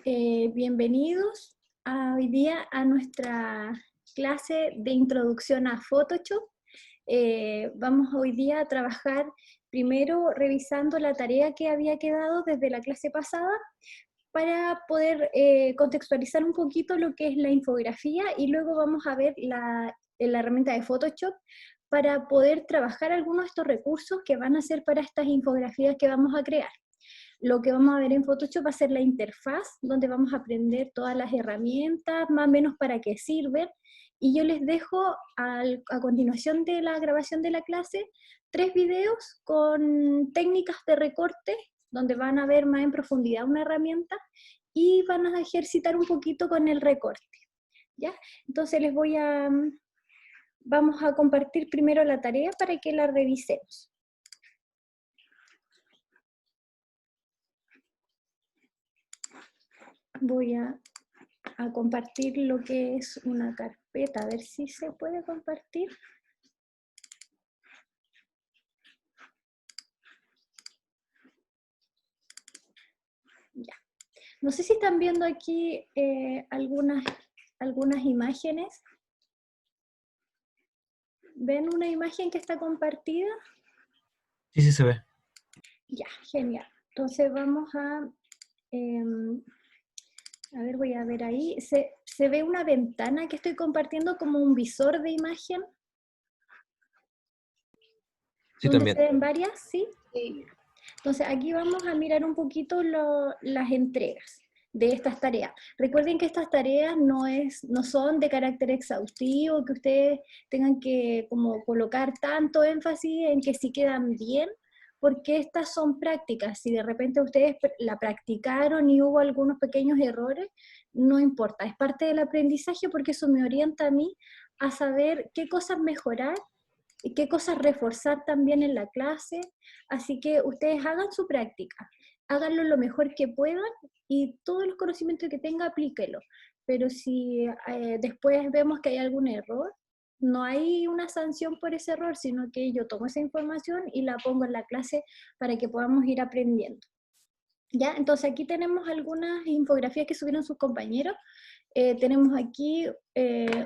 Bienvenidos hoy día a nuestra clase de introducción a Photoshop. Vamos hoy día a trabajar primero revisando la tarea que había quedado desde la clase pasada para poder contextualizar un poquito lo que es la infografía, y luego vamos a ver la herramienta de Photoshop para poder trabajar algunos de estos recursos que van a ser para estas infografías que vamos a crear. Lo que vamos a ver en Photoshop va a ser la interfaz, donde vamos a aprender todas las herramientas, más o menos para qué sirven, y yo les dejo a continuación de la grabación de la clase 3 videos con técnicas de recorte, donde van a ver más en profundidad una herramienta y van a ejercitar un poquito con el recorte, ¿ya? Entonces vamos a compartir primero la tarea para que la revisemos. Voy a compartir lo que es una carpeta, a ver si se puede compartir. Ya. No sé si están viendo aquí algunas imágenes. ¿Ven una imagen que está compartida? Sí, sí se ve. Ya, genial. Entonces vamos a ver, voy a ver ahí. ¿Se ve una ventana que estoy compartiendo como un visor de imagen? Sí, ¿Donde también. se ven varias? ¿Sí? Sí. Entonces aquí vamos a mirar un poquito las entregas de estas tareas. Recuerden que estas tareas no son de carácter exhaustivo, que ustedes tengan que como colocar tanto énfasis en que sí quedan bien, porque estas son prácticas. Si de repente ustedes la practicaron y hubo algunos pequeños errores, no importa, es parte del aprendizaje, porque eso me orienta a mí a saber qué cosas mejorar y qué cosas reforzar también en la clase. Así que ustedes hagan su práctica, háganlo lo mejor que puedan y todos los conocimientos que tengan, aplíquenlo. Pero si después vemos que hay algún error, no hay una sanción por ese error, sino que yo tomo esa información y la pongo en la clase para que podamos ir aprendiendo. ¿Ya? Entonces aquí tenemos algunas infografías que subieron sus compañeros. Tenemos aquí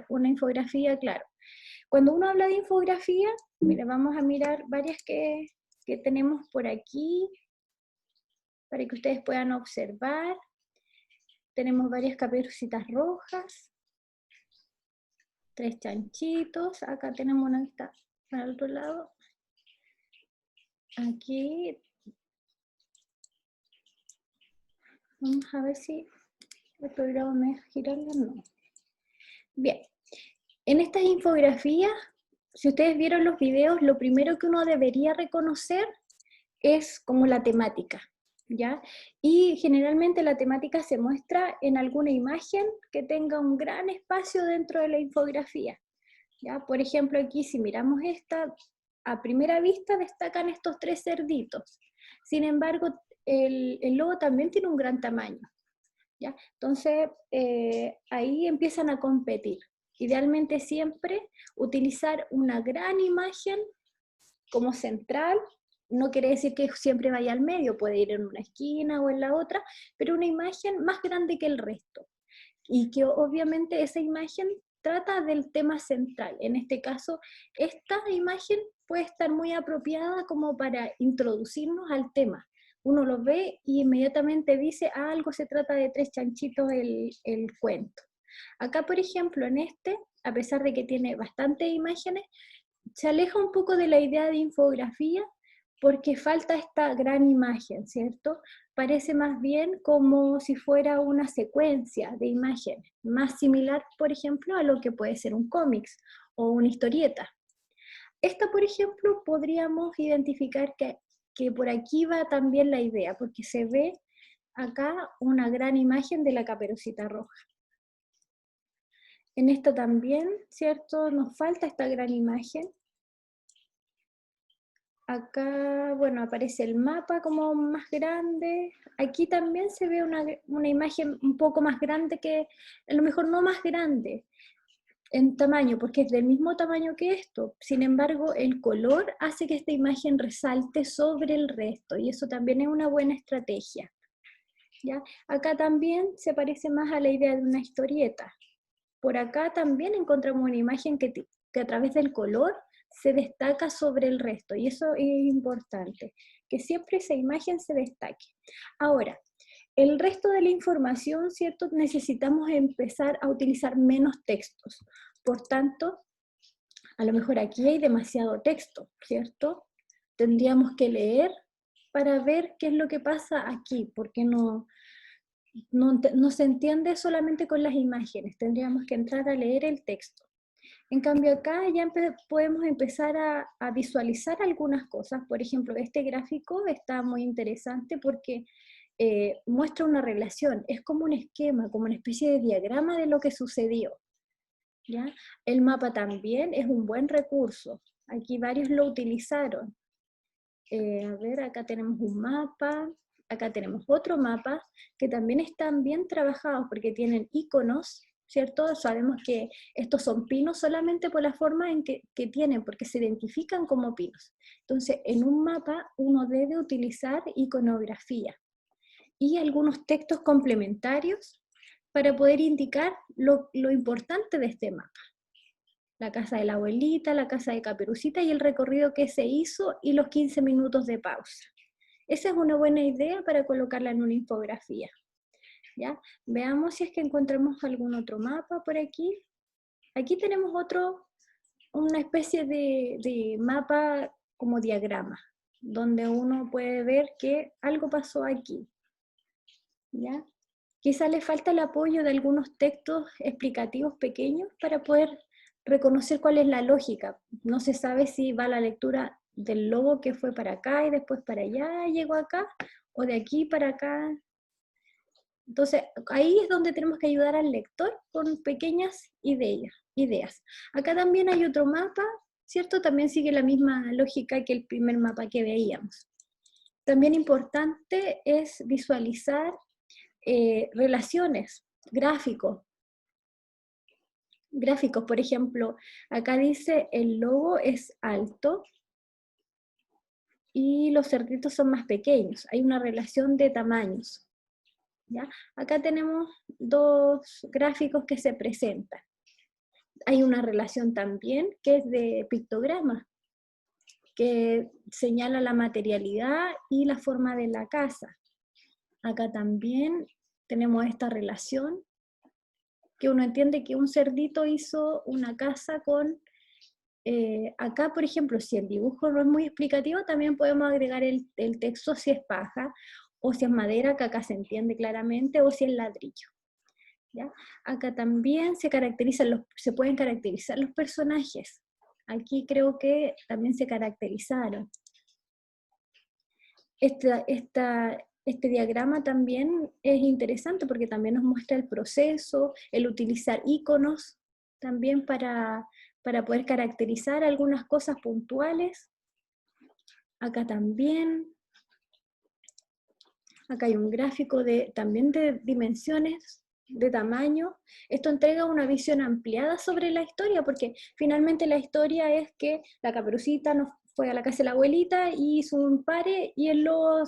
una infografía, claro. Cuando uno habla de infografía, mira, vamos a mirar varias que tenemos por aquí, para que ustedes puedan observar. Tenemos varias caperucitas rojas, 3 chanchitos, acá tenemos una que está para el otro lado. Aquí, vamos a ver si el programa me deja girarlo o no. Bien, en estas infografías, si ustedes vieron los videos, lo primero que uno debería reconocer es como la temática, ¿ya? Y generalmente la temática se muestra en alguna imagen que tenga un gran espacio dentro de la infografía, ¿ya? Por ejemplo, aquí si miramos esta, a primera vista destacan estos 3 cerditos. Sin embargo, el logo también tiene un gran tamaño, ¿ya? Entonces, ahí empiezan a competir. Idealmente siempre utilizar una gran imagen como central. No quiere decir que siempre vaya al medio, puede ir en una esquina o en la otra, pero una imagen más grande que el resto. Y que obviamente esa imagen trata del tema central. En este caso, esta imagen puede estar muy apropiada como para introducirnos al tema. Uno lo ve y inmediatamente dice, algo se trata de 3 chanchitos el cuento. Acá, por ejemplo, en a pesar de que tiene bastantes imágenes, se aleja un poco de la idea de infografía porque falta esta gran imagen, ¿cierto? Parece más bien como si fuera una secuencia de imágenes, más similar, por ejemplo, a lo que puede ser un cómics o una historieta. Esta, por ejemplo, podríamos identificar que por aquí va también la idea, porque se ve acá una gran imagen de la Caperucita Roja. En esta también, ¿cierto? Nos falta esta gran imagen. Acá, bueno, aparece el mapa como más grande. Aquí también se ve una imagen un poco más grande, que a lo mejor no más grande en tamaño, porque es del mismo tamaño que esto. Sin embargo, el color hace que esta imagen resalte sobre el resto, y eso también es una buena estrategia. ¿ya? Acá también se parece más a la idea de una historieta. Por acá también encontramos una imagen que a través del color se destaca sobre el resto, y eso es importante, que siempre esa imagen se destaque. Ahora, el resto de la información, ¿cierto? Necesitamos empezar a utilizar menos textos. Por tanto, a lo mejor aquí hay demasiado texto, ¿cierto? Tendríamos que leer para ver qué es lo que pasa aquí, porque no se entiende solamente con las imágenes, tendríamos que entrar a leer el texto. En cambio acá ya podemos empezar a visualizar algunas cosas. Por ejemplo, este gráfico está muy interesante porque muestra una relación, es como un esquema, como una especie de diagrama de lo que sucedió, ¿ya? El mapa también es un buen recurso, aquí varios lo utilizaron. A ver, acá tenemos un mapa, acá tenemos otro mapa, que también están bien trabajados porque tienen iconos, ¿cierto? Sabemos que estos son pinos solamente por la forma en que tienen, porque se identifican como pinos. Entonces, en un mapa uno debe utilizar iconografía y algunos textos complementarios para poder indicar lo importante de este mapa. La casa de la abuelita, la casa de Caperucita y el recorrido que se hizo y los 15 minutos de pausa. Esa es una buena idea para colocarla en una infografía. ¿Ya? Veamos si es que encontramos algún otro mapa por aquí. Aquí tenemos una especie de mapa como diagrama, donde uno puede ver que algo pasó aquí. ¿Ya? Quizá le falta el apoyo de algunos textos explicativos pequeños para poder reconocer cuál es la lógica. No se sabe si va la lectura del lobo que fue para acá y después para allá llegó acá, o de aquí para acá. Entonces, ahí es donde tenemos que ayudar al lector con pequeñas ideas. Acá también hay otro mapa, ¿cierto? También sigue la misma lógica que el primer mapa que veíamos. También importante es visualizar relaciones, gráficos. Gráficos, por ejemplo, acá dice el lobo es alto y los cerditos son más pequeños. Hay una relación de tamaños. ¿Ya? Acá tenemos dos gráficos que se presentan. Hay una relación también que es de pictograma, que señala la materialidad y la forma de la casa. Acá también tenemos esta relación que uno entiende que un cerdito hizo una casa con, acá por ejemplo, si el dibujo no es muy explicativo, también podemos agregar el texto si es paja, o si es madera, que acá se entiende claramente, o si es ladrillo. ¿Ya? Acá también se pueden caracterizar los personajes. Aquí creo que también se caracterizaron. Este diagrama también es interesante porque también nos muestra el proceso, el utilizar iconos también para poder caracterizar algunas cosas puntuales. Acá también. Acá hay un gráfico también de dimensiones, de tamaño. Esto entrega una visión ampliada sobre la historia, porque finalmente la historia es que la Caperucita nos fue a la casa de la abuelita y hizo un pare, y el lobo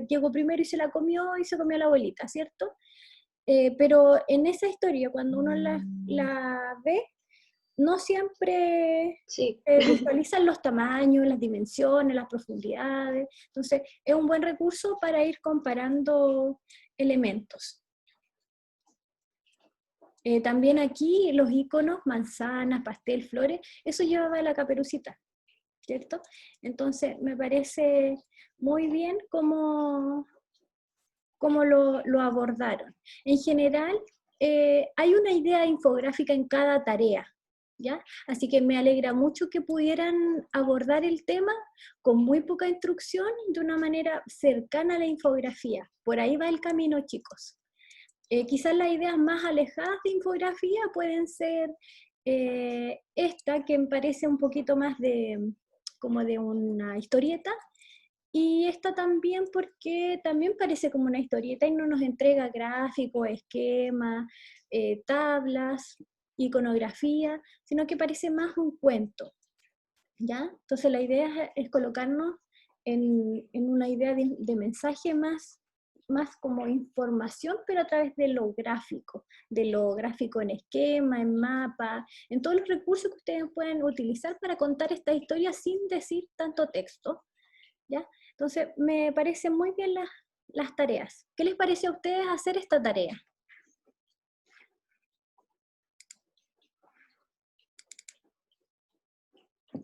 llegó primero y se la comió, y se comió a la abuelita, ¿cierto? Pero en esa historia, cuando uno la ve, no siempre Sí. visualizan los tamaños, las dimensiones, las profundidades. Entonces, es un buen recurso para ir comparando elementos. También aquí los iconos, manzanas, pastel, flores, eso llevaba la Caperucita, ¿cierto? Entonces, me parece muy bien cómo lo abordaron. En general, hay una idea infográfica en cada tarea, ¿ya? Así que me alegra mucho que pudieran abordar el tema con muy poca instrucción, de una manera cercana a la infografía. Por ahí va el camino, chicos. Quizás las ideas más alejadas de infografía pueden ser esta, que me parece un poquito más como de una historieta, y esta también porque también parece como una historieta y no nos entrega gráficos, esquemas, tablas, iconografía, sino que parece más un cuento, ¿ya? Entonces la idea es colocarnos en una idea de mensaje más más como información, pero a través de lo gráfico en esquema, en mapa, en todos los recursos que ustedes pueden utilizar para contar esta historia sin decir tanto texto, ¿ya? Entonces, me parecen muy bien las tareas. ¿Qué les parece a ustedes hacer esta tarea?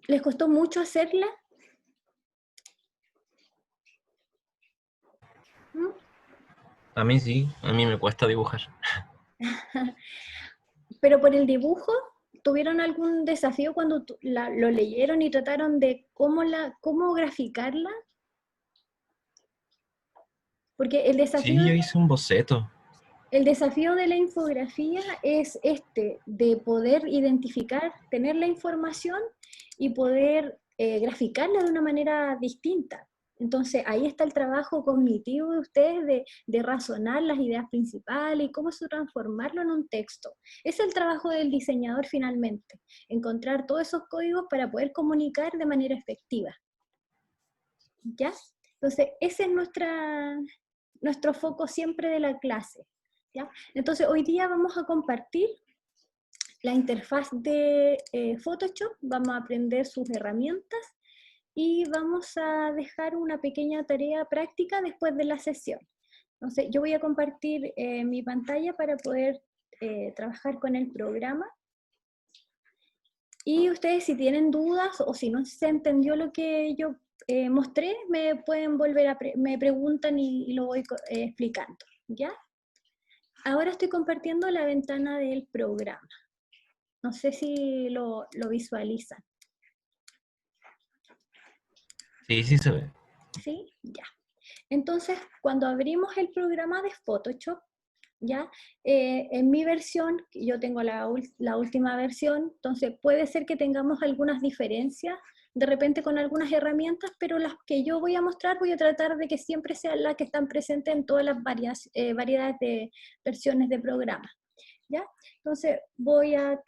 ¿Les costó mucho hacerla? ¿Mm? A mí sí, a mí me cuesta dibujar. Pero por el dibujo, ¿tuvieron algún desafío cuando lo leyeron y trataron de cómo graficarla? Porque Sí, yo hice un boceto. el desafío de la infografía es de poder identificar, tener la información y poder graficarla de una manera distinta. Entonces, ahí está el trabajo cognitivo de ustedes de razonar las ideas principales y cómo transformarlo en un texto. Es el trabajo del diseñador finalmente, encontrar todos esos códigos para poder comunicar de manera efectiva. ¿Ya? Entonces, ese es nuestro foco siempre de la clase. ¿Ya? Entonces, hoy día vamos a compartir la interfaz de Photoshop, vamos a aprender sus herramientas y vamos a dejar una pequeña tarea práctica después de la sesión. Entonces, yo voy a compartir mi pantalla para poder trabajar con el programa. Y ustedes, si tienen dudas o si no se entendió lo que yo mostré, me pueden me preguntan y lo voy explicando, ¿ya? Ahora estoy compartiendo la ventana del programa. No sé si lo visualizan. Sí, sí se ve. ¿Sí? Ya. Entonces, cuando abrimos el programa de Photoshop, ¿ya? En mi versión, yo tengo la última versión, entonces puede ser que tengamos algunas diferencias de repente con algunas herramientas, pero las que yo voy a mostrar voy a tratar de que siempre sean las que están presentes en todas las variedades de versiones de programa. ¿Ya? Entonces voy a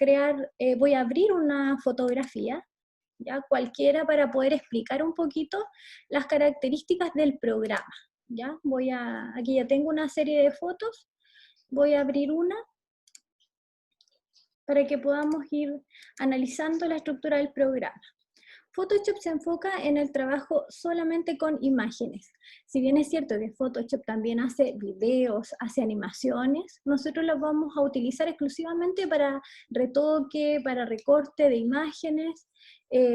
abrir una fotografía, ¿ya? Cualquiera, para poder explicar un poquito las características del programa. ¿Ya? Aquí ya tengo una serie de fotos, voy a abrir una para que podamos ir analizando la estructura del programa. Photoshop se enfoca en el trabajo solamente con imágenes. Si bien es cierto que Photoshop también hace videos, hace animaciones, nosotros los vamos a utilizar exclusivamente para retoque, para recorte de imágenes,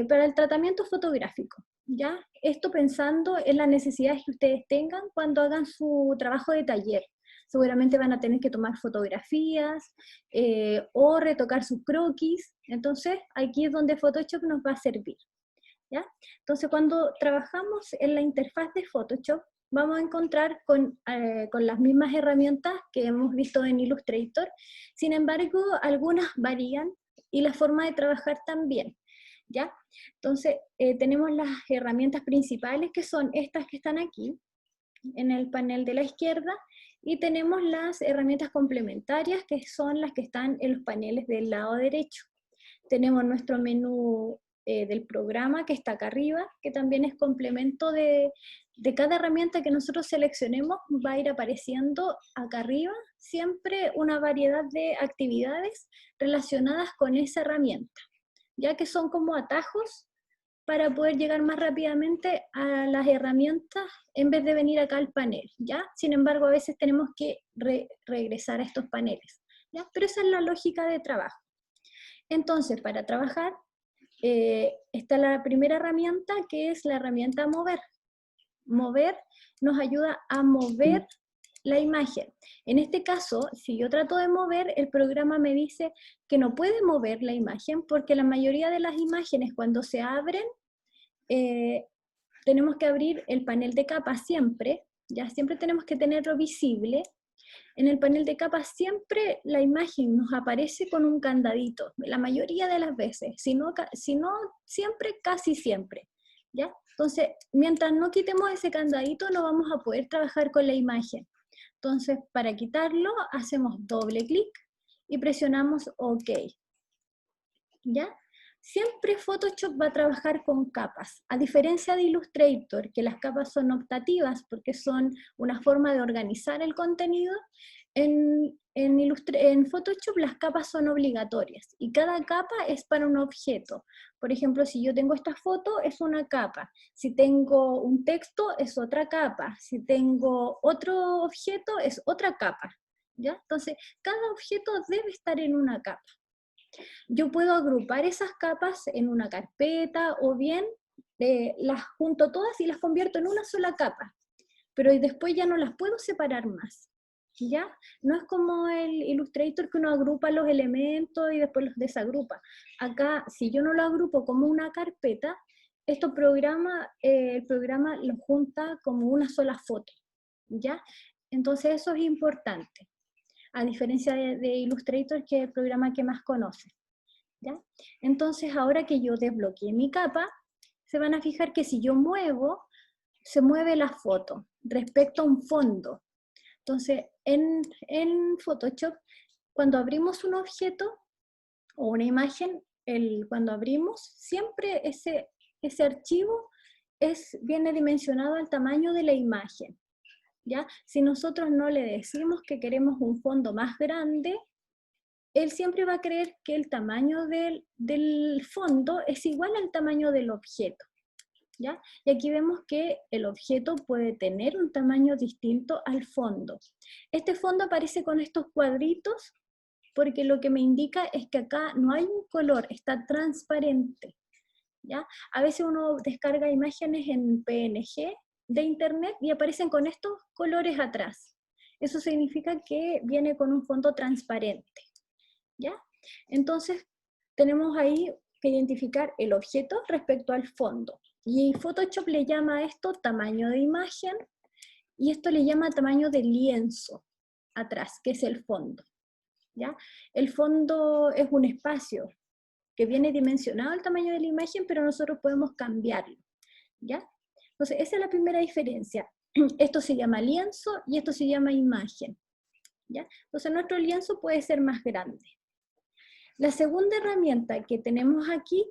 para el tratamiento fotográfico. ¿Ya? Esto pensando en las necesidades que ustedes tengan cuando hagan su trabajo de taller. Seguramente van a tener que tomar fotografías o retocar sus croquis. Entonces, aquí es donde Photoshop nos va a servir. ¿Ya? Entonces, cuando trabajamos en la interfaz de Photoshop, vamos a encontrar con las mismas herramientas que hemos visto en Illustrator. Sin embargo, algunas varían y la forma de trabajar también. ¿Ya? Entonces, tenemos las herramientas principales, que son estas que están aquí, en el panel de la izquierda, y tenemos las herramientas complementarias, que son las que están en los paneles del lado derecho. Tenemos nuestro menú del programa, que está acá arriba, que también es complemento de cada herramienta que nosotros seleccionemos. Va a ir apareciendo acá arriba siempre una variedad de actividades relacionadas con esa herramienta, ya que son como atajos para poder llegar más rápidamente a las herramientas en vez de venir acá al panel, ¿ya? Sin embargo, a veces tenemos que regresar a estos paneles, ¿ya? Pero esa es la lógica de trabajo. Entonces, para trabajar, está la primera herramienta, que es la herramienta mover. Mover nos ayuda a mover la imagen. En este caso, si yo trato de mover, el programa me dice que no puede mover la imagen, porque la mayoría de las imágenes, cuando se abren, tenemos que abrir el panel de capas siempre, ya siempre tenemos que tenerlo visible. En el panel de capas siempre la imagen nos aparece con un candadito, la mayoría de las veces, si no siempre, casi siempre, ¿ya? Entonces, mientras no quitemos ese candadito, no vamos a poder trabajar con la imagen. Entonces, para quitarlo, hacemos doble clic y presionamos OK, ¿ya? Siempre Photoshop va a trabajar con capas, a diferencia de Illustrator, que las capas son optativas porque son una forma de organizar el contenido. En Photoshop las capas son obligatorias y cada capa es para un objeto. Por ejemplo, si yo tengo esta foto es una capa, si tengo un texto es otra capa, si tengo otro objeto es otra capa, ¿ya? Entonces, cada objeto debe estar en una capa. Yo puedo agrupar esas capas en una carpeta o bien las junto todas y las convierto en una sola capa, pero después ya no las puedo separar más. ¿Ya? No es como el Illustrator que uno agrupa los elementos y después los desagrupa. Acá, si yo no lo agrupo como una carpeta, el programa lo junta como una sola foto. ¿Ya? Entonces eso es importante, a diferencia de Illustrator, que es el programa que más conoce. ¿Ya? Entonces ahora que yo desbloqueé mi capa, se van a fijar que si yo muevo, se mueve la foto respecto a un fondo. Entonces, en Photoshop, cuando abrimos un objeto o una imagen, cuando abrimos, siempre ese archivo viene dimensionado al tamaño de la imagen. ¿Ya? Si nosotros no le decimos que queremos un fondo más grande, él siempre va a creer que el tamaño del fondo es igual al tamaño del objeto. ¿Ya? Y aquí vemos que el objeto puede tener un tamaño distinto al fondo. Este fondo aparece con estos cuadritos porque lo que me indica es que acá no hay un color, está transparente. ¿Ya? A veces uno descarga imágenes en PNG de internet y aparecen con estos colores atrás. Eso significa que viene con un fondo transparente. ¿Ya? Entonces tenemos ahí que identificar el objeto respecto al fondo. Y Photoshop le llama a esto tamaño de imagen, y esto le llama tamaño de lienzo atrás, que es el fondo. ¿Ya? El fondo es un espacio que viene dimensionado al tamaño de la imagen, pero nosotros podemos cambiarlo. ¿Ya? Entonces, esa es la primera diferencia. Esto se llama lienzo y esto se llama imagen. ¿Ya? Entonces, nuestro lienzo puede ser más grande. La segunda herramienta que tenemos aquí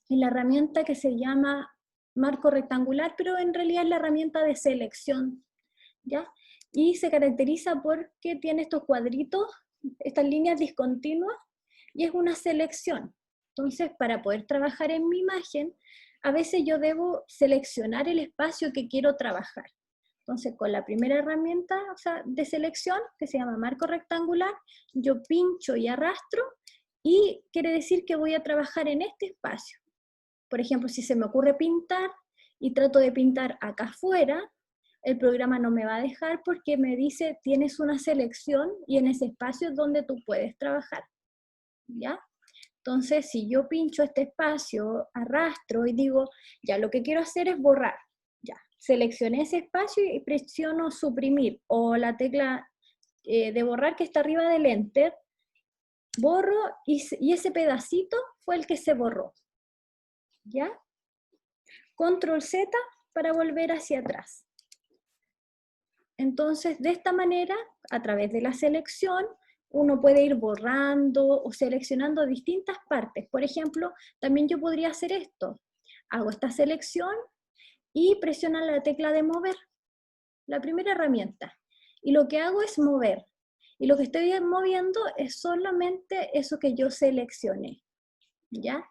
es la herramienta que se llama marco rectangular, pero en realidad es la herramienta de selección, ¿ya? Y se caracteriza porque tiene estos cuadritos, estas líneas discontinuas, y es una selección. Entonces, para poder trabajar en mi imagen, a veces yo debo seleccionar el espacio que quiero trabajar. Entonces, con la primera herramienta, o sea, de selección, que se llama marco rectangular, yo pincho y arrastro, y quiere decir que voy a trabajar en este espacio. Por ejemplo, si se me ocurre pintar y trato de pintar acá afuera, el programa no me va a dejar porque me dice, tienes una selección y en ese espacio es donde tú puedes trabajar. ¿Ya? Entonces, si yo pincho este espacio, arrastro y digo, ya lo que quiero hacer es borrar. Ya, seleccioné ese espacio y presiono suprimir o la tecla de borrar que está arriba del Enter, borro y ese pedacito fue el que se borró. ¿Ya? Control Z para volver hacia atrás. Entonces, de esta manera, a través de la selección, uno puede ir borrando o seleccionando distintas partes. Por ejemplo, también yo podría hacer esto. Hago esta selección y presiono la tecla de mover, la primera herramienta. Y lo que hago es mover. Y lo que estoy moviendo es solamente eso que yo seleccioné. ¿Ya?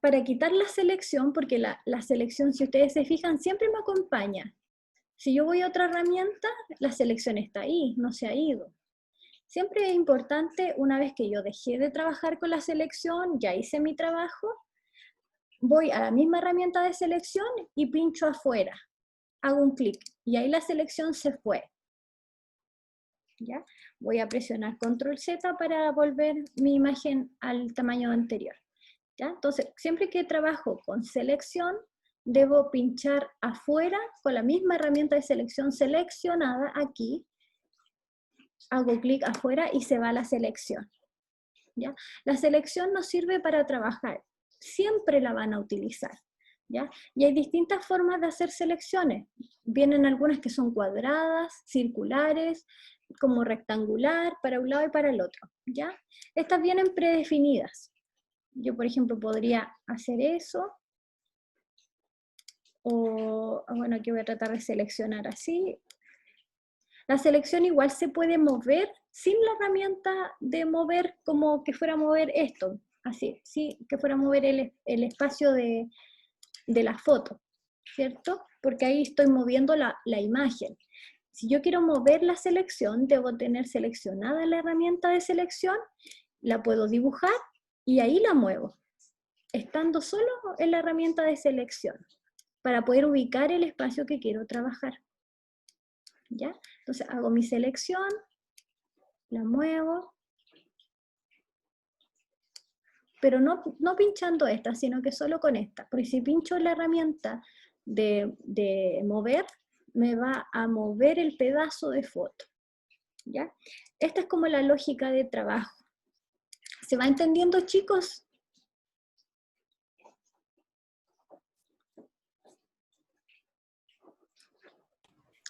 Para quitar la selección, porque la selección, si ustedes se fijan, siempre me acompaña. Si yo voy a otra herramienta, la selección está ahí, no se ha ido. Siempre es importante, una vez que yo dejé de trabajar con la selección, ya hice mi trabajo, voy a la misma herramienta de selección y pincho afuera. Hago un clic y ahí la selección se fue. ¿Ya? Voy a presionar Control Z para volver mi imagen al tamaño anterior. ¿Ya? Entonces, siempre que trabajo con selección, debo pinchar afuera con la misma herramienta de selección seleccionada aquí, hago clic afuera y se va la selección. ¿Ya? La selección nos sirve para trabajar, siempre la van a utilizar. ¿Ya? Y hay distintas formas de hacer selecciones. Vienen algunas que son cuadradas, circulares, como rectangular para un lado y para el otro, ¿ya? Estas vienen predefinidas. Yo, por ejemplo, podría hacer eso, o, bueno, aquí voy a tratar de seleccionar así. La selección igual se puede mover sin la herramienta de mover, como que fuera a mover esto, así, sí, que fuera a mover el espacio de la foto, ¿cierto? Porque ahí estoy moviendo la imagen. Si yo quiero mover la selección, debo tener seleccionada la herramienta de selección, la puedo dibujar y ahí la muevo, estando solo en la herramienta de selección, para poder ubicar el espacio que quiero trabajar. ¿Ya? Entonces hago mi selección, la muevo, pero no pinchando esta, sino que solo con esta, porque si pincho la herramienta de mover, me va a mover el pedazo de foto. ¿Ya? Esta es como la lógica de trabajo. ¿Se va entendiendo, chicos?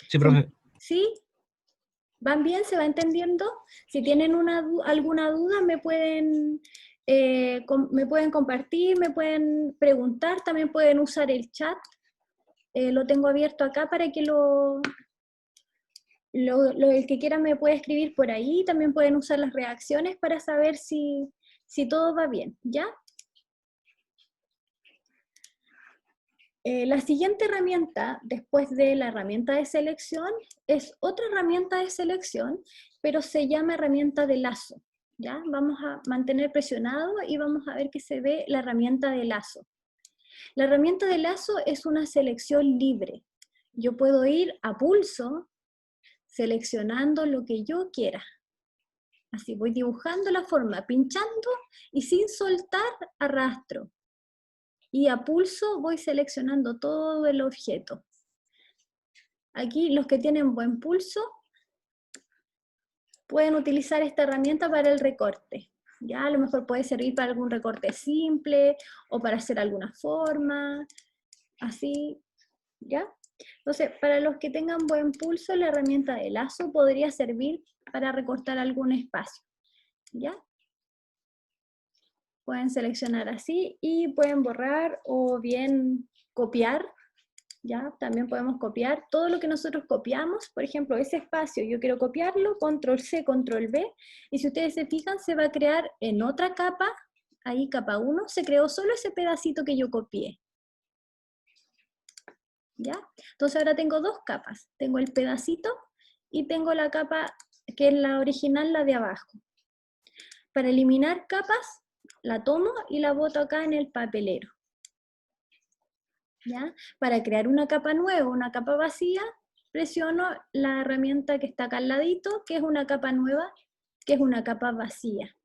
Sí, profe. ¿Sí? ¿Van bien? ¿Se va entendiendo? Si tienen alguna duda, me pueden compartir, me pueden preguntar, también pueden usar el chat. Lo tengo abierto acá para que el que quiera me puede escribir por ahí. También pueden usar las reacciones para saber si todo va bien, ¿ya? La siguiente herramienta, después de la herramienta de selección, es otra herramienta de selección, pero se llama herramienta de lazo. ¿Ya? Vamos a mantener presionado y vamos a ver que se ve la herramienta de lazo. La herramienta de lazo es una selección libre. Yo puedo ir a pulso, seleccionando lo que yo quiera. Así voy dibujando la forma, pinchando y sin soltar arrastro. Y a pulso voy seleccionando todo el objeto. Aquí los que tienen buen pulso pueden utilizar esta herramienta para el recorte. Ya a lo mejor puede servir para algún recorte simple o para hacer alguna forma, así, ¿ya? Entonces, para los que tengan buen pulso, la herramienta de lazo podría servir para recortar algún espacio, ¿ya? Pueden seleccionar así y pueden borrar o bien copiar, ¿ya? También podemos copiar todo lo que nosotros copiamos, por ejemplo, ese espacio, yo quiero copiarlo, control C, control V, y si ustedes se fijan, se va a crear en otra capa, ahí capa 1, se creó solo ese pedacito que yo copié, ¿ya? Entonces ahora tengo dos capas, tengo el pedacito y tengo la capa que es la original, la de abajo. Para eliminar capas, la tomo y la boto acá en el papelero. ¿Ya? Para crear una capa nueva, una capa vacía, presiono la herramienta que está acá al ladito, que es una capa nueva, que es una capa vacía.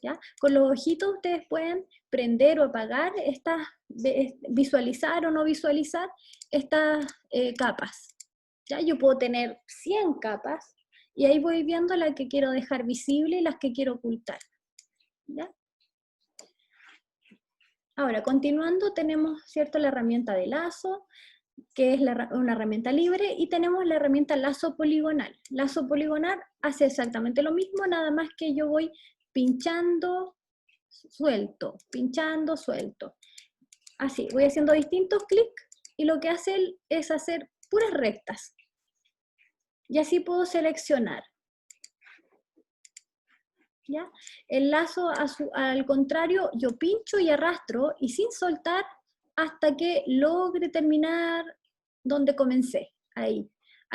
¿Ya? Con los ojitos ustedes pueden prender o apagar visualizar o no visualizar estas capas. ¿Ya? Yo puedo tener 100 capas y ahí voy viendo la que quiero dejar visible y las que quiero ocultar. ¿Ya? Ahora, continuando, tenemos, ¿cierto?, la herramienta de lazo, que es una herramienta libre, y tenemos la herramienta lazo poligonal. Lazo poligonal hace exactamente lo mismo, nada más que yo voy pinchando, suelto, pinchando, suelto. Así, voy haciendo distintos clics, y lo que hace es hacer puras rectas. Y así puedo seleccionar. ¿Ya? El lazo, al contrario, yo pincho y arrastro y sin soltar hasta que logre terminar donde comencé. Ahí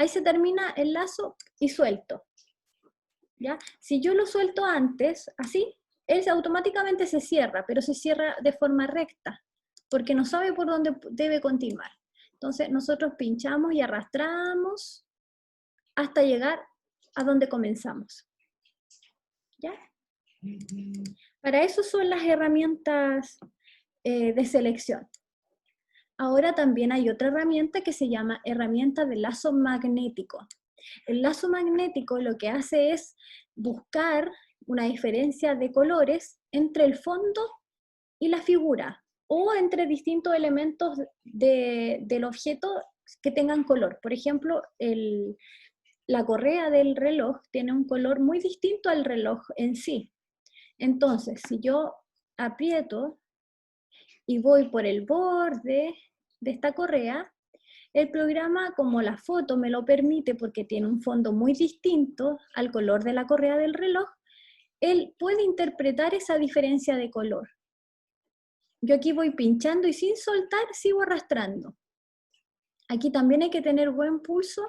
se termina el lazo y suelto. ¿Ya? Si yo lo suelto antes, así, él automáticamente se cierra, pero se cierra de forma recta, porque no sabe por dónde debe continuar. Entonces nosotros pinchamos y arrastramos hasta llegar a donde comenzamos. ¿Ya? Para eso son las herramientas de selección. Ahora también hay otra herramienta que se llama herramienta de lazo magnético. El lazo magnético lo que hace es buscar una diferencia de colores entre el fondo y la figura, o entre distintos elementos del objeto que tengan color. Por ejemplo, la correa del reloj tiene un color muy distinto al reloj en sí. Entonces, si yo aprieto y voy por el borde de esta correa, el programa, como la foto me lo permite porque tiene un fondo muy distinto al color de la correa del reloj, él puede interpretar esa diferencia de color. Yo aquí voy pinchando y sin soltar sigo arrastrando. Aquí también hay que tener buen pulso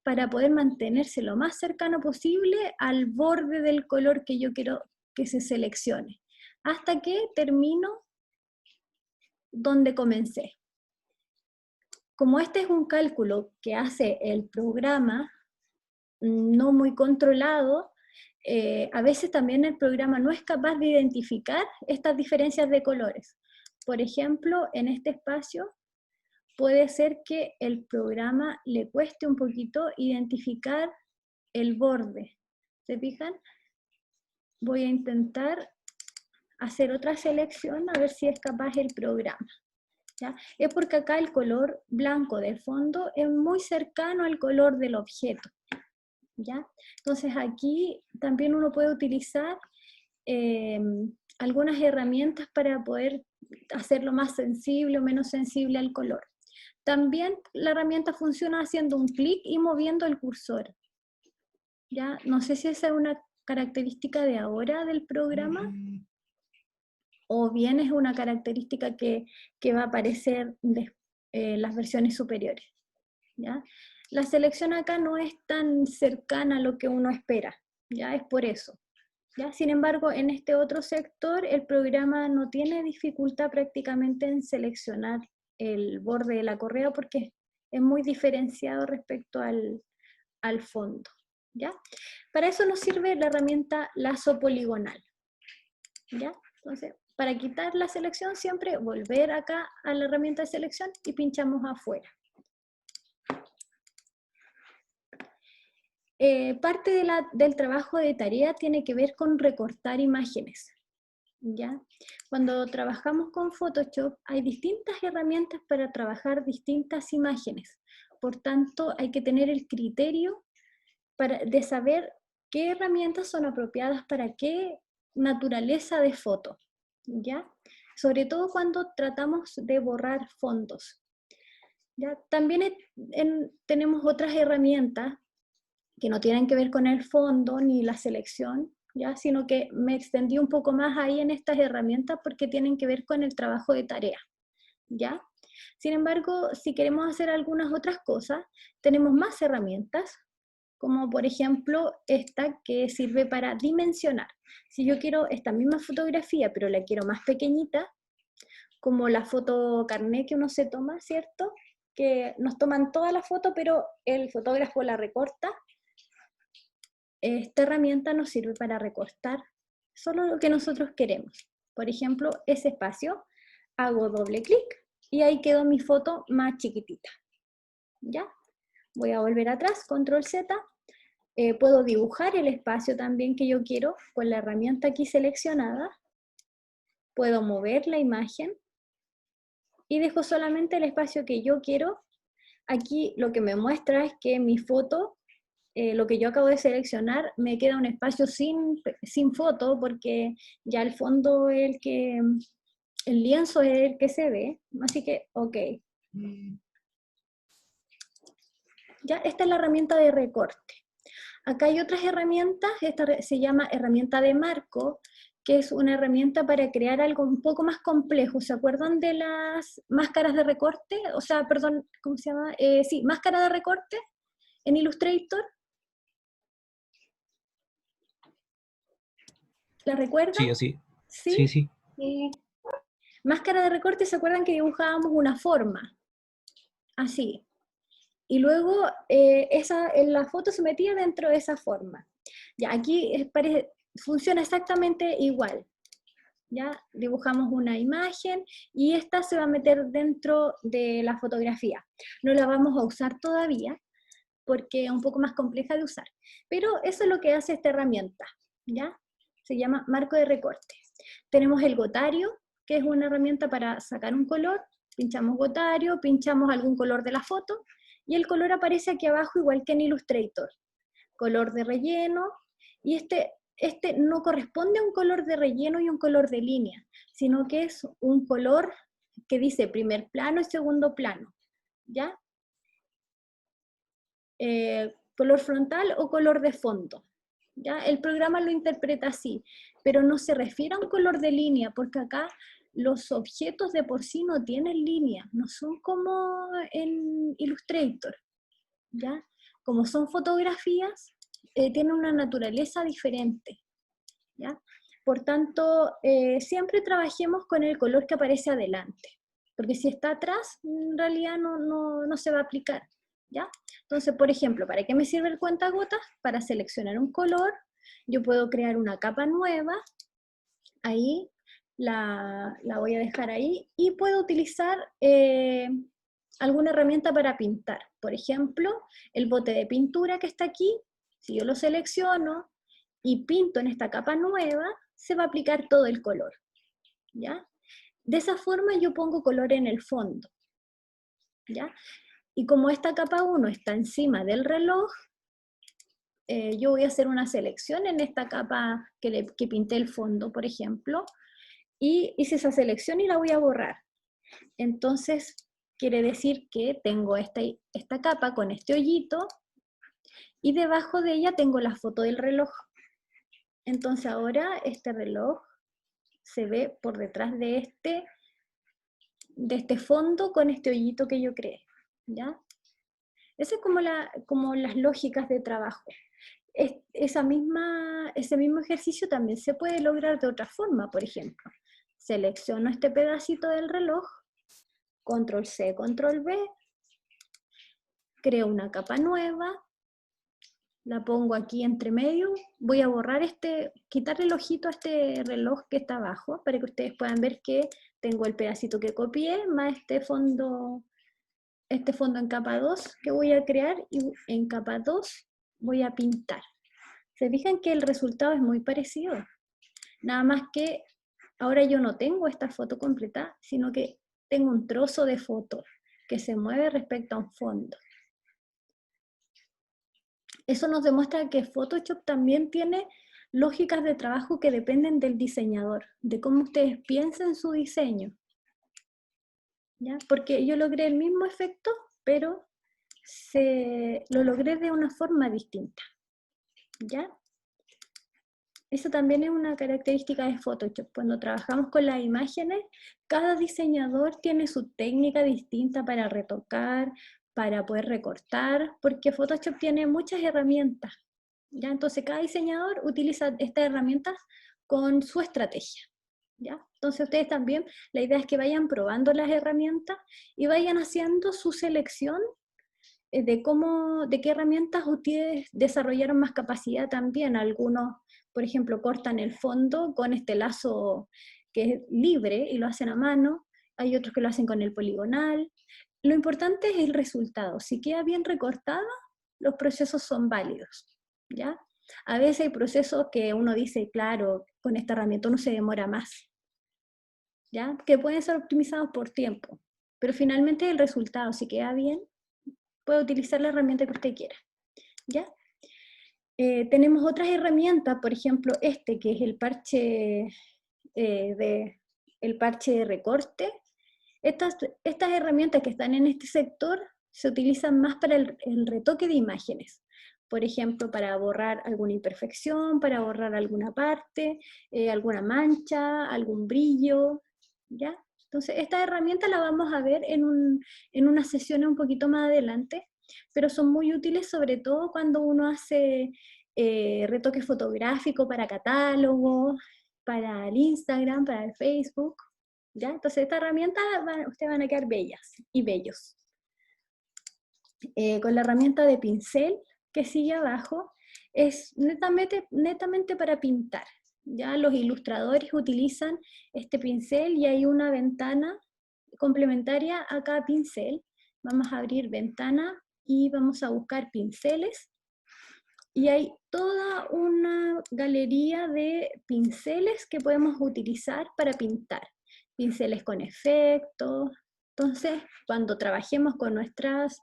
para poder mantenerse lo más cercano posible al borde del color que yo quiero que se seleccione, hasta que termino donde comencé. Como este es un cálculo que hace el programa, no muy controlado, a veces también el programa no es capaz de identificar estas diferencias de colores. Por ejemplo, en este espacio puede ser que el programa le cueste un poquito identificar el borde. ¿Se fijan? Voy a intentar hacer otra selección a ver si es capaz el programa. ¿Ya? Es porque acá el color blanco del fondo es muy cercano al color del objeto. ¿Ya? Entonces aquí también uno puede utilizar algunas herramientas para poder hacerlo más sensible o menos sensible al color. También la herramienta funciona haciendo un clic y moviendo el cursor. ¿Ya? No sé si esa es una característica de ahora del programa o bien es una característica que va a aparecer en las versiones superiores. ¿Ya? La selección acá no es tan cercana a lo que uno espera, ¿ya? Es por eso. ¿Ya? Sin embargo, en este otro sector, el programa no tiene dificultad prácticamente en seleccionar el borde de la correa porque es muy diferenciado respecto al fondo. ¿Ya? Para eso nos sirve la herramienta lazo poligonal. ¿Ya? Entonces, para quitar la selección, siempre volver acá a la herramienta de selección y pinchamos afuera. Parte del trabajo de tarea tiene que ver con recortar imágenes. ¿Ya? Cuando trabajamos con Photoshop hay distintas herramientas para trabajar distintas imágenes. Por tanto, hay que tener el criterio de saber qué herramientas son apropiadas para qué naturaleza de foto. ¿Ya? Sobre todo cuando tratamos de borrar fondos. ¿Ya? También tenemos otras herramientas que no tienen que ver con el fondo ni la selección, ¿ya? Sino que me extendí un poco más ahí en estas herramientas porque tienen que ver con el trabajo de tarea. ¿Ya? Sin embargo, si queremos hacer algunas otras cosas, tenemos más herramientas, como por ejemplo esta que sirve para dimensionar. Si yo quiero esta misma fotografía, pero la quiero más pequeñita, como la foto carné que uno se toma, ¿cierto? Que nos toman toda la foto, pero el fotógrafo la recorta. Esta herramienta nos sirve para recortar solo lo que nosotros queremos. Por ejemplo, ese espacio, hago doble clic y ahí quedó mi foto más chiquitita. ¿Ya? Voy a volver atrás, control Z. Puedo dibujar el espacio también que yo quiero con la herramienta aquí seleccionada. Puedo mover la imagen y dejo solamente el espacio que yo quiero. Aquí lo que me muestra es que mi foto, lo que yo acabo de seleccionar, me queda un espacio sin foto porque ya el fondo es el lienzo es el que se ve, así que ok. Ya, esta es la herramienta de recorte. Acá hay otras herramientas, esta se llama herramienta de marco, que es una herramienta para crear algo un poco más complejo. ¿Se acuerdan de las máscaras de recorte? O sea, perdón, ¿cómo se llama? Sí, máscara de recorte en Illustrator. ¿La recuerdan? Sí, así. ¿Sí? Sí, sí. Sí. Máscara de recorte, ¿se acuerdan que dibujábamos una forma? Así. Y luego en la foto se metía dentro de esa forma. Ya, aquí funciona exactamente igual. Ya, dibujamos una imagen y esta se va a meter dentro de la fotografía. No la vamos a usar todavía porque es un poco más compleja de usar. Pero eso es lo que hace esta herramienta. ¿Ya? Se llama marco de recorte. Tenemos el gotario, que es una herramienta para sacar un color. Pinchamos gotario, pinchamos algún color de la foto y el color aparece aquí abajo igual que en Illustrator. color de relleno, y este no corresponde a un color de relleno y un color de línea, sino que es un color que dice primer plano y segundo plano, ¿ya? Color frontal o color de fondo, ¿ya? El programa lo interpreta así, pero no se refiere a un color de línea, porque acá los objetos de por sí no tienen línea, no son como en Illustrator, ¿ya? Como son fotografías, tienen una naturaleza diferente, ¿ya? Por tanto, siempre trabajemos con el color que aparece adelante, porque si está atrás, en realidad no se va a aplicar, ¿ya? Entonces, por ejemplo, ¿para qué me sirve el cuentagotas? Para seleccionar un color, yo puedo crear una capa nueva, ahí la voy a dejar ahí, y puedo utilizar alguna herramienta para pintar. Por ejemplo, el bote de pintura que está aquí, si yo lo selecciono y pinto en esta capa nueva, se va a aplicar todo el color, ¿ya? De esa forma yo pongo color en el fondo, ¿ya? Y como esta capa 1 está encima del reloj, yo voy a hacer una selección en esta capa que pinté el fondo, por ejemplo, y hice esa selección y la voy a borrar. Entonces, quiere decir que tengo esta capa con este hoyito, y debajo de ella tengo la foto del reloj. Entonces ahora este reloj se ve por detrás de este fondo con este hoyito que yo creé, ¿ya? Esa es como las lógicas de trabajo. Ese mismo ejercicio también se puede lograr de otra forma. Por ejemplo, selecciono este pedacito del reloj, control C, control V, creo una capa nueva, la pongo aquí entre medio, voy a borrar quitarle el ojito a este reloj que está abajo, para que ustedes puedan ver que tengo el pedacito que copié, más este fondo en capa 2 que voy a crear, y en capa 2 voy a pintar. Se fijan que el resultado es muy parecido, nada más que ahora yo no tengo esta foto completa, sino que tengo un trozo de foto que se mueve respecto a un fondo. Eso nos demuestra que Photoshop también tiene lógicas de trabajo que dependen del diseñador, de cómo ustedes piensen su diseño, ¿ya? Porque yo logré el mismo efecto, pero lo logré de una forma distinta, ¿ya? Eso también es una característica de Photoshop. Cuando trabajamos con las imágenes, cada diseñador tiene su técnica distinta para retocar, para poder recortar, porque Photoshop tiene muchas herramientas, ¿ya? Entonces cada diseñador utiliza estas herramientas con su estrategia, ¿ya? Entonces ustedes también, la idea es que vayan probando las herramientas y vayan haciendo su selección de qué herramientas ustedes desarrollaron más capacidad también. Algunos, por ejemplo, cortan el fondo con este lazo que es libre y lo hacen a mano, hay otros que lo hacen con el poligonal. Lo importante es el resultado. Si queda bien recortada, los procesos son válidos, ¿ya? A veces hay procesos que uno dice, claro, con esta herramienta uno se demora más, ¿ya? Que pueden ser optimizados por tiempo, pero finalmente el resultado, si queda bien, puede utilizar la herramienta que usted quiera, ¿ya? Tenemos otras herramientas, por ejemplo, que es el parche de recorte. Estas herramientas que están en este sector se utilizan más para el retoque de imágenes. Por ejemplo, para borrar alguna imperfección, para borrar alguna parte, alguna mancha, algún brillo, ¿ya? Entonces, esta herramienta la vamos a ver en una sesión un poquito más adelante, pero son muy útiles sobre todo cuando uno hace retoque fotográfico para catálogos, para el Instagram, para el Facebook, ¿ya? Entonces, esta herramienta ustedes van a quedar bellas y bellos. Con la herramienta de pincel que sigue abajo, es netamente para pintar. Ya los ilustradores utilizan este pincel y hay una ventana complementaria a cada pincel. Vamos a abrir ventana y vamos a buscar pinceles. Y hay toda una galería de pinceles que podemos utilizar para pintar. Pinceles con efectos. Entonces, cuando trabajemos con nuestros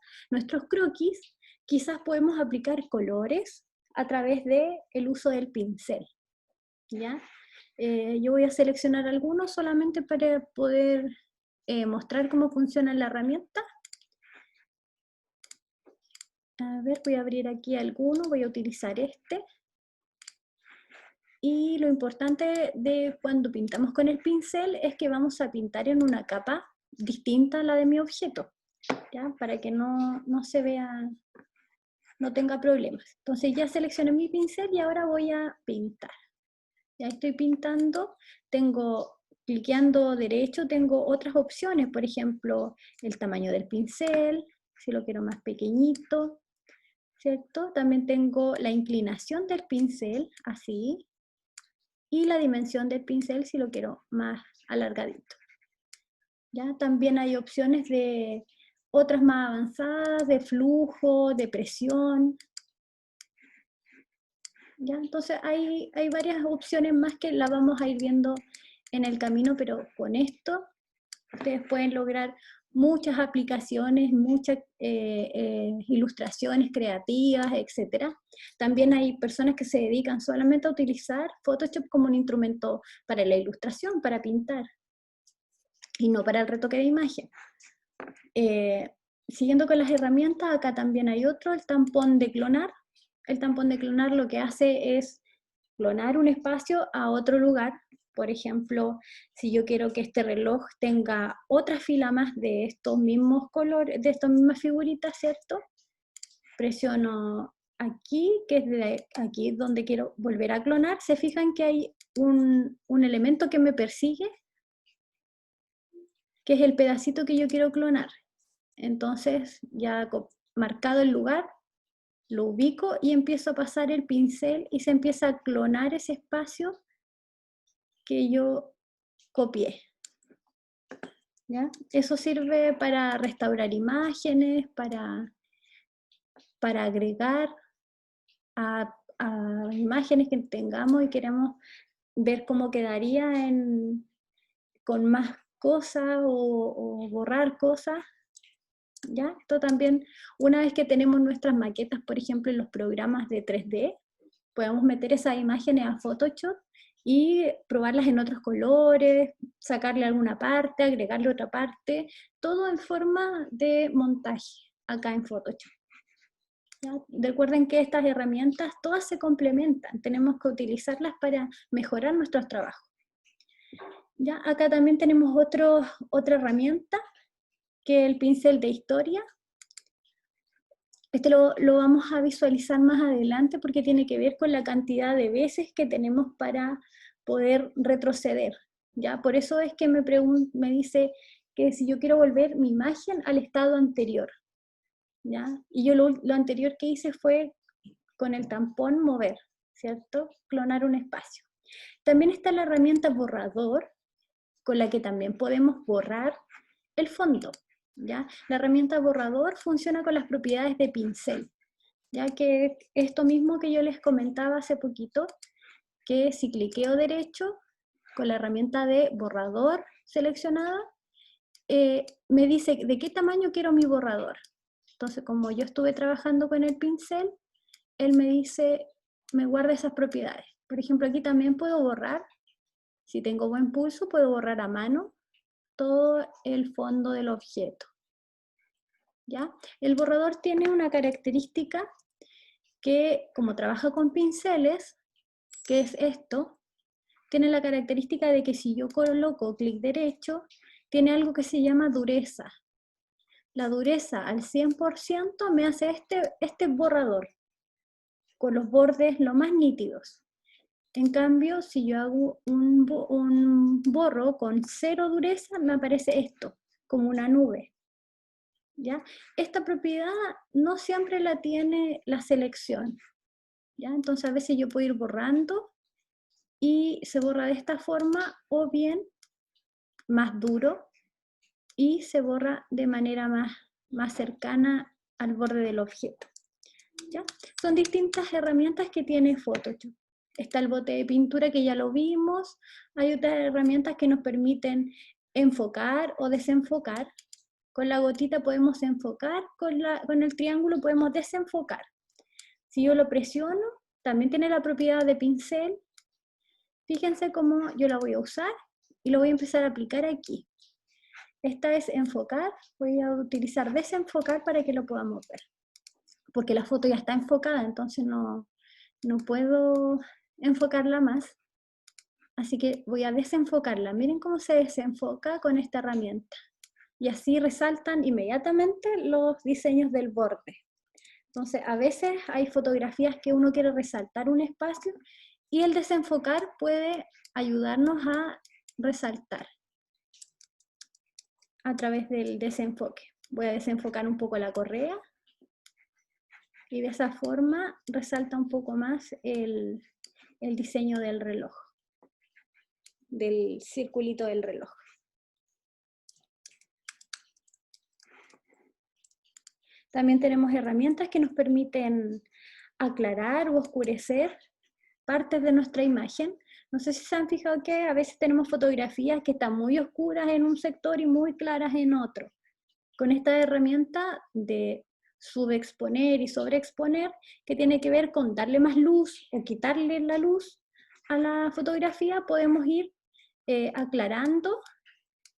croquis, quizás podemos aplicar colores a través del uso del pincel, ¿ya? Yo voy a seleccionar algunos solamente para poder mostrar cómo funciona la herramienta. A ver, voy a abrir aquí alguno, voy a utilizar este. Y lo importante de cuando pintamos con el pincel es que vamos a pintar en una capa distinta a la de mi objeto, ¿ya? Para que no se vea, no tenga problemas. Entonces ya seleccioné mi pincel y ahora voy a pintar. Ya estoy pintando, cliqueando derecho, tengo otras opciones, por ejemplo, el tamaño del pincel, si lo quiero más pequeñito, ¿cierto? También tengo la inclinación del pincel, así, y la dimensión del pincel si lo quiero más alargadito. ¿Ya? También hay opciones de otras más avanzadas, de flujo, de presión. ¿Ya? Entonces hay varias opciones más que las vamos a ir viendo en el camino, pero con esto ustedes pueden lograr muchas aplicaciones, muchas ilustraciones creativas, etc. También hay personas que se dedican solamente a utilizar Photoshop como un instrumento para la ilustración, para pintar, y no para el retoque de imagen. Siguiendo con las herramientas, acá también hay otro, el tampón de clonar. El tampón de clonar lo que hace es clonar un espacio a otro lugar. Por ejemplo, si yo quiero que este reloj tenga otra fila más de estos mismos colores, de estas mismas figuritas, ¿cierto? Presiono aquí, que es de aquí donde quiero volver a clonar. Se fijan que hay un elemento que me persigue, que es el pedacito que yo quiero clonar. Entonces, ya marcado el lugar, lo ubico y empiezo a pasar el pincel y se empieza a clonar ese espacio que yo copié. ¿Ya? Eso sirve para restaurar imágenes, para agregar a imágenes que tengamos y queremos ver cómo quedaría con más cosas o borrar cosas. ¿Ya? Esto también, una vez que tenemos nuestras maquetas, por ejemplo, en los programas de 3D, podemos meter esas imágenes a Photoshop y probarlas en otros colores, sacarle alguna parte, agregarle otra parte, todo en forma de montaje acá en Photoshop. ¿Ya? Recuerden que estas herramientas todas se complementan, tenemos que utilizarlas para mejorar nuestros trabajos. ¿Ya? Acá también tenemos otra herramienta, que es el pincel de historia. Este lo vamos a visualizar más adelante porque tiene que ver con la cantidad de veces que tenemos para poder retroceder, ¿ya? Por eso es que me dice que si yo quiero volver mi imagen al estado anterior, ¿ya? Y yo lo anterior que hice fue con el tampón mover, ¿cierto? Clonar un espacio. También está la herramienta borrador, con la que también podemos borrar el fondo, ¿ya? La herramienta borrador funciona con las propiedades de pincel, ya que esto mismo que yo les comentaba hace poquito, que si cliqueo derecho con la herramienta de borrador seleccionada, me dice de qué tamaño quiero mi borrador. Entonces, como yo estuve trabajando con el pincel, él me dice, me guarda esas propiedades. Por ejemplo, aquí también puedo borrar, si tengo buen pulso, puedo borrar a mano todo el fondo del objeto. ¿Ya? El borrador tiene una característica que, como trabaja con pinceles, que es esto, tiene la característica de que si yo coloco clic derecho, tiene algo que se llama dureza. La dureza al 100% me hace este borrador, con los bordes lo más nítidos. En cambio, si yo hago un borro con 0 dureza, me aparece esto, como una nube. ¿Ya? Esta propiedad no siempre la tiene la selección, ¿ya? Entonces a veces yo puedo ir borrando y se borra de esta forma, o bien más duro y se borra de manera más cercana al borde del objeto, ¿ya? Son distintas herramientas que tiene Photoshop. Está el bote de pintura que ya lo vimos, hay otras herramientas que nos permiten enfocar o desenfocar. Con la gotita podemos enfocar, con el triángulo podemos desenfocar. Si yo lo presiono, también tiene la propiedad de pincel. Fíjense cómo yo la voy a usar y lo voy a empezar a aplicar aquí. Esta es enfocar, voy a utilizar desenfocar para que lo podamos ver. Porque la foto ya está enfocada, entonces no puedo enfocarla más. Así que voy a desenfocarla. Miren cómo se desenfoca con esta herramienta. Y así resaltan inmediatamente los diseños del borde. Entonces, a veces hay fotografías que uno quiere resaltar un espacio y el desenfocar puede ayudarnos a resaltar a través del desenfoque. Voy a desenfocar un poco la correa y de esa forma resalta un poco más el diseño del reloj, del circulito del reloj. También tenemos herramientas que nos permiten aclarar o oscurecer partes de nuestra imagen. No sé si se han fijado que a veces tenemos fotografías que están muy oscuras en un sector y muy claras en otro. Con esta herramienta de subexponer y sobreexponer, que tiene que ver con darle más luz o quitarle la luz a la fotografía, podemos ir aclarando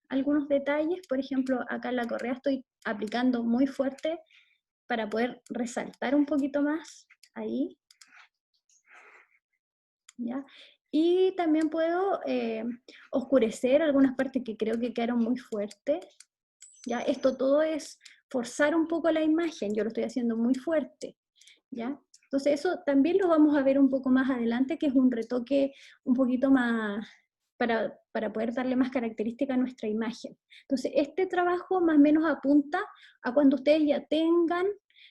algunos detalles. Por ejemplo, acá en la correa estoy aplicando muy fuerte para poder resaltar un poquito más ahí. ¿Ya? Y también puedo oscurecer algunas partes que creo que quedaron muy fuertes. ¿Ya? Esto todo es forzar un poco la imagen, yo lo estoy haciendo muy fuerte. ¿Ya? Entonces eso también lo vamos a ver un poco más adelante, que es un retoque un poquito más para poder darle más característica a nuestra imagen. Entonces este trabajo más o menos apunta a cuando ustedes ya tengan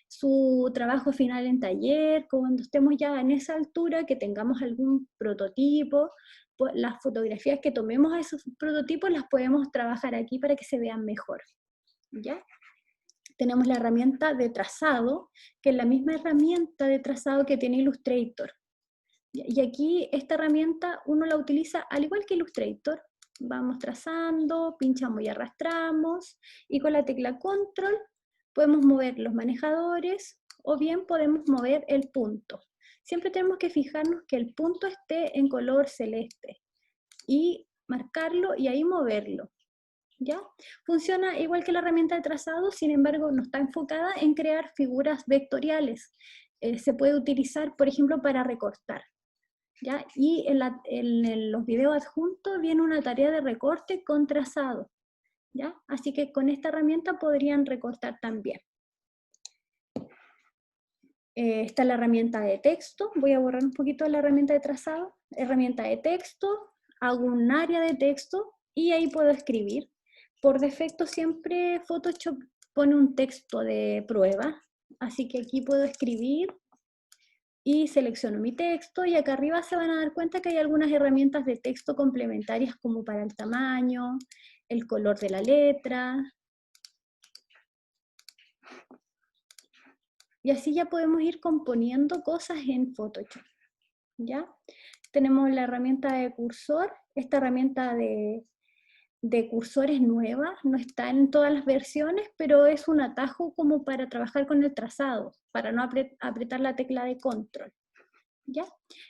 su trabajo final en taller, cuando estemos ya en esa altura, que tengamos algún prototipo, pues las fotografías que tomemos a esos prototipos las podemos trabajar aquí para que se vean mejor. ¿Ya? Tenemos la herramienta de trazado, que es la misma herramienta de trazado que tiene Illustrator. Y aquí esta herramienta uno la utiliza al igual que Illustrator. Vamos trazando, pinchamos y arrastramos, y con la tecla Control podemos mover los manejadores o bien podemos mover el punto. Siempre tenemos que fijarnos que el punto esté en color celeste y marcarlo y ahí moverlo. ¿Ya? Funciona igual que la herramienta de trazado, sin embargo no está enfocada en crear figuras vectoriales. Se puede utilizar, por ejemplo, para recortar. ¿Ya? Y en los videos adjuntos viene una tarea de recorte con trazado. ¿Ya? Así que con esta herramienta podrían recortar también. Está la herramienta de texto. Voy a borrar un poquito la herramienta de trazado. Herramienta de texto, hago un área de texto y ahí puedo escribir. Por defecto siempre Photoshop pone un texto de prueba, así que aquí puedo escribir y selecciono mi texto, y acá arriba se van a dar cuenta que hay algunas herramientas de texto complementarias como para el tamaño, el color de la letra. Y así ya podemos ir componiendo cosas en Photoshop. ¿Ya? Tenemos la herramienta de cursor. Esta herramienta de cursor es nueva, no está en todas las versiones, pero es un atajo como para trabajar con el trazado, para no apretar la tecla de control. ¿Ya?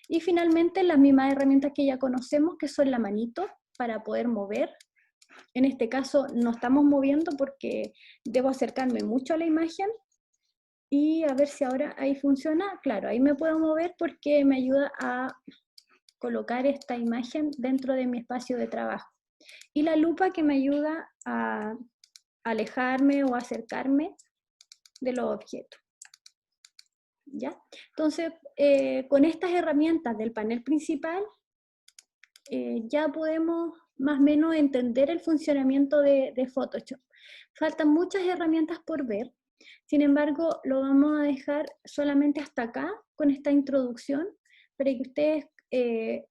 Y finalmente las mismas herramientas que ya conocemos, que son la manito, para poder mover. En este caso no estamos moviendo porque debo acercarme mucho a la imagen, y a ver si ahora ahí funciona. Claro, ahí me puedo mover porque me ayuda a colocar esta imagen dentro de mi espacio de trabajo. Y la lupa, que me ayuda a alejarme o acercarme de los objetos. ¿Ya? Entonces, con estas herramientas del panel principal, ya podemos más o menos entender el funcionamiento de Photoshop. Faltan muchas herramientas por ver, sin embargo, lo vamos a dejar solamente hasta acá, con esta introducción, para que ustedes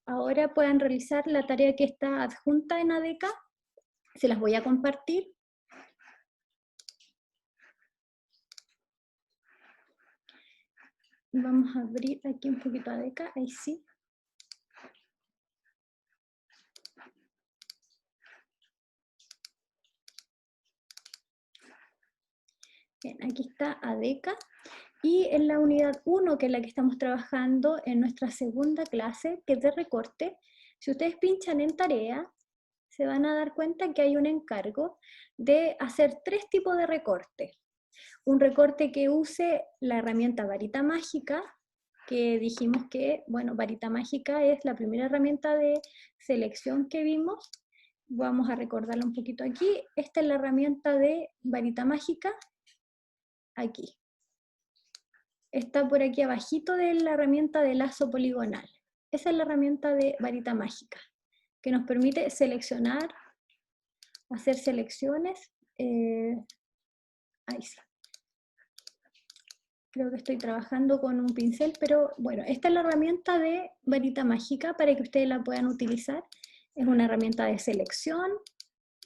ahora puedan realizar la tarea que está adjunta en ADECA. Se las voy a compartir. Vamos a abrir aquí un poquito ADECA, ahí sí. Bien, aquí está ADECA. Y en la unidad 1, que es la que estamos trabajando en nuestra segunda clase, que es de recorte, si ustedes pinchan en tarea, se van a dar cuenta que hay un encargo de hacer 3 tipos de recorte. Un recorte que use la herramienta varita mágica, que dijimos que, bueno, varita mágica es la primera herramienta de selección que vimos. Vamos a recordarla un poquito aquí. Esta es la herramienta de varita mágica, aquí. Está por aquí abajito de la herramienta de lazo poligonal. Esa es la herramienta de varita mágica, que nos permite seleccionar, hacer selecciones. Ahí sí. Creo que estoy trabajando con un pincel, pero bueno, esta es la herramienta de varita mágica para que ustedes la puedan utilizar. Es una herramienta de selección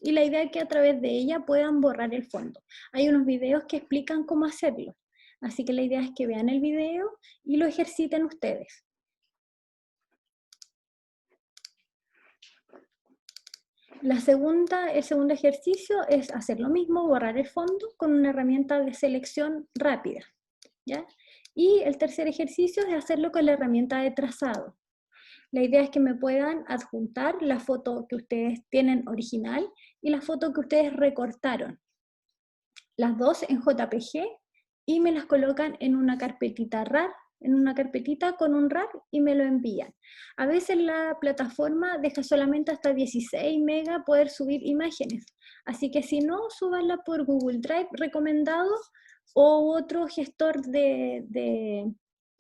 y la idea es que a través de ella puedan borrar el fondo. Hay unos videos que explican cómo hacerlo, así que la idea es que vean el video y lo ejerciten ustedes. El segundo ejercicio es hacer lo mismo, borrar el fondo con una herramienta de selección rápida, ¿ya? Y el tercer ejercicio es hacerlo con la herramienta de trazado. La idea es que me puedan adjuntar la foto que ustedes tienen original y la foto que ustedes recortaron. Las dos en JPG y me las colocan en una carpetita RAR, en una carpetita con un RAR y me lo envían. A veces la plataforma deja solamente hasta 16 megas poder subir imágenes, así que si no, súbanla por Google Drive recomendado o otro gestor de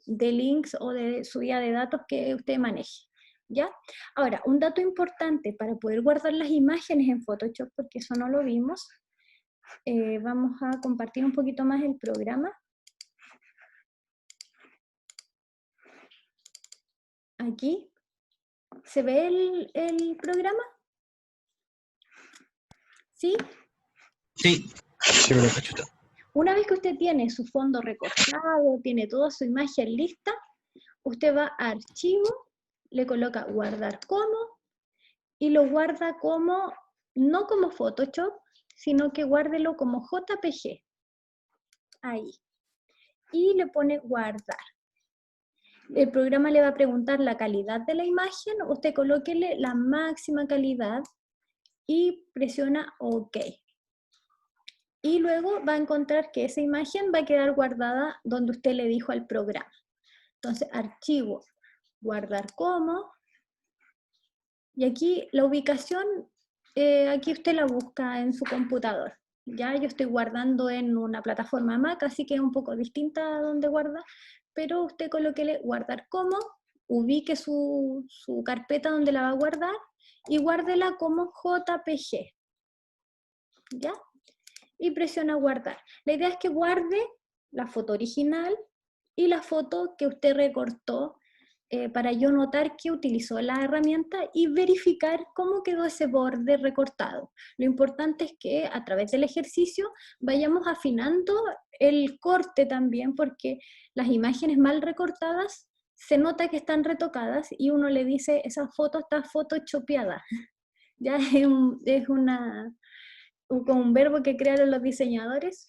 links o de subida de datos que usted maneje, ¿ya? Ahora, un dato importante para poder guardar las imágenes en Photoshop, porque eso no lo vimos, vamos a compartir un poquito más el programa. Aquí, ¿se ve el programa? ¿Sí? Sí, sí, me lo cacho. Una vez que usted tiene su fondo recortado, tiene toda su imagen lista, usted va a Archivo, le coloca Guardar como, y lo guarda como, no como Photoshop, sino que guárdelo como JPG. Ahí. Y le pone Guardar. El programa le va a preguntar la calidad de la imagen, usted colóquele la máxima calidad y presiona OK. Y luego va a encontrar que esa imagen va a quedar guardada donde usted le dijo al programa. Entonces, archivo, guardar como, y aquí la ubicación, aquí usted la busca en su computador. Ya yo estoy guardando en una plataforma Mac, así que es un poco distinta a donde guarda, pero usted colóquele guardar como, ubique su carpeta donde la va a guardar y guárdela como JPG. ¿Ya? Y presiona guardar. La idea es que guarde la foto original y la foto que usted recortó para yo notar que utilizó la herramienta y verificar cómo quedó ese borde recortado. Lo importante es que a través del ejercicio vayamos afinando el corte también, porque las imágenes mal recortadas se nota que están retocadas y uno le dice, esa foto está photoshopeada. Ya es con un verbo que crearon los diseñadores,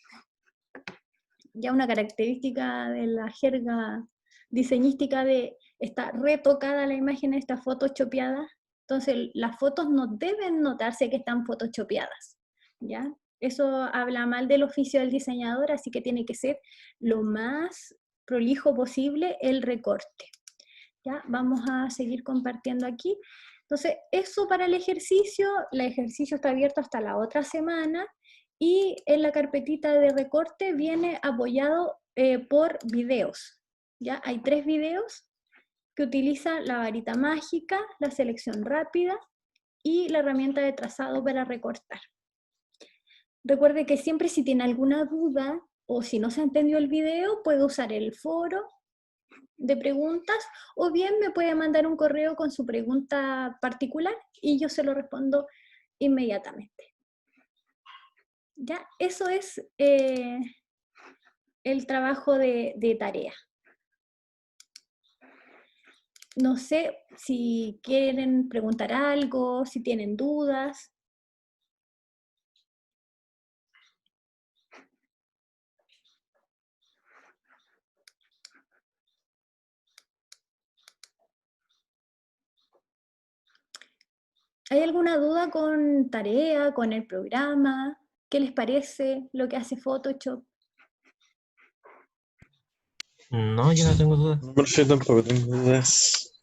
ya una característica de la jerga diseñística de está retocada la imagen, está photoshopeada. Entonces las fotos no deben notarse que están photoshopeadas, ¿ya? Eso habla mal del oficio del diseñador, así que tiene que ser lo más prolijo posible el recorte. ¿Ya? Vamos a seguir compartiendo aquí. Entonces, eso para el ejercicio está abierto hasta la otra semana, y en la carpetita de recorte viene apoyado por videos. ¿Ya? Hay 3 videos que utilizan la varita mágica, la selección rápida y la herramienta de trazado para recortar. Recuerde que siempre si tiene alguna duda o si no se entendió el video, puede usar el foro de preguntas, o bien me puede mandar un correo con su pregunta particular y yo se lo respondo inmediatamente. Ya, eso es el trabajo de tarea. No sé si quieren preguntar algo, si tienen dudas. ¿Hay alguna duda con tarea, con el programa? ¿Qué les parece lo que hace Photoshop? No, yo no tengo dudas. Yo tampoco tengo dudas.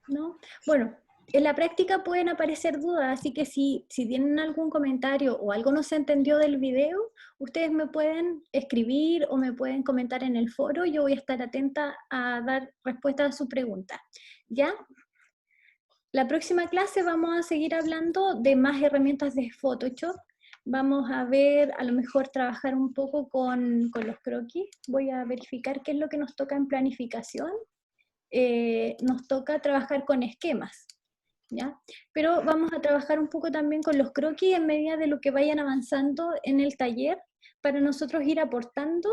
¿No? Bueno, en la práctica pueden aparecer dudas, así que si tienen algún comentario o algo no se entendió del video, ustedes me pueden escribir o me pueden comentar en el foro. Yo voy a estar atenta a dar respuesta a su pregunta. ¿Ya? La próxima clase vamos a seguir hablando de más herramientas de Photoshop. Vamos a ver, a lo mejor trabajar un poco con los croquis. Voy a verificar qué es lo que nos toca en planificación. Nos toca trabajar con esquemas, ¿ya? Pero vamos a trabajar un poco también con los croquis en medida de lo que vayan avanzando en el taller, para nosotros ir aportando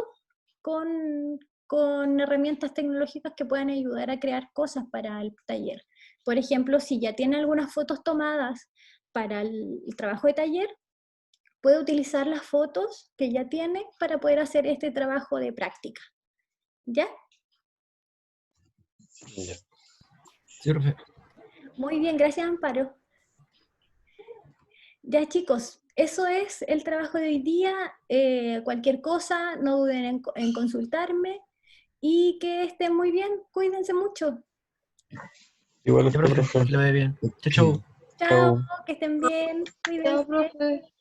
con herramientas tecnológicas que puedan ayudar a crear cosas para el taller. Por ejemplo, si ya tiene algunas fotos tomadas para el trabajo de taller, puede utilizar las fotos que ya tiene para poder hacer este trabajo de práctica. ¿Ya? Ya. Sí, profe. Muy bien, gracias, Amparo. Ya, chicos, eso es el trabajo de hoy día. Cualquier cosa, no duden en consultarme y que estén muy bien. Cuídense mucho. Igual Sí, usted, profe, profe. que le vaya bien. Chau, chau. Chao, Chao. que estén bien. Chao, Cuídense. profe.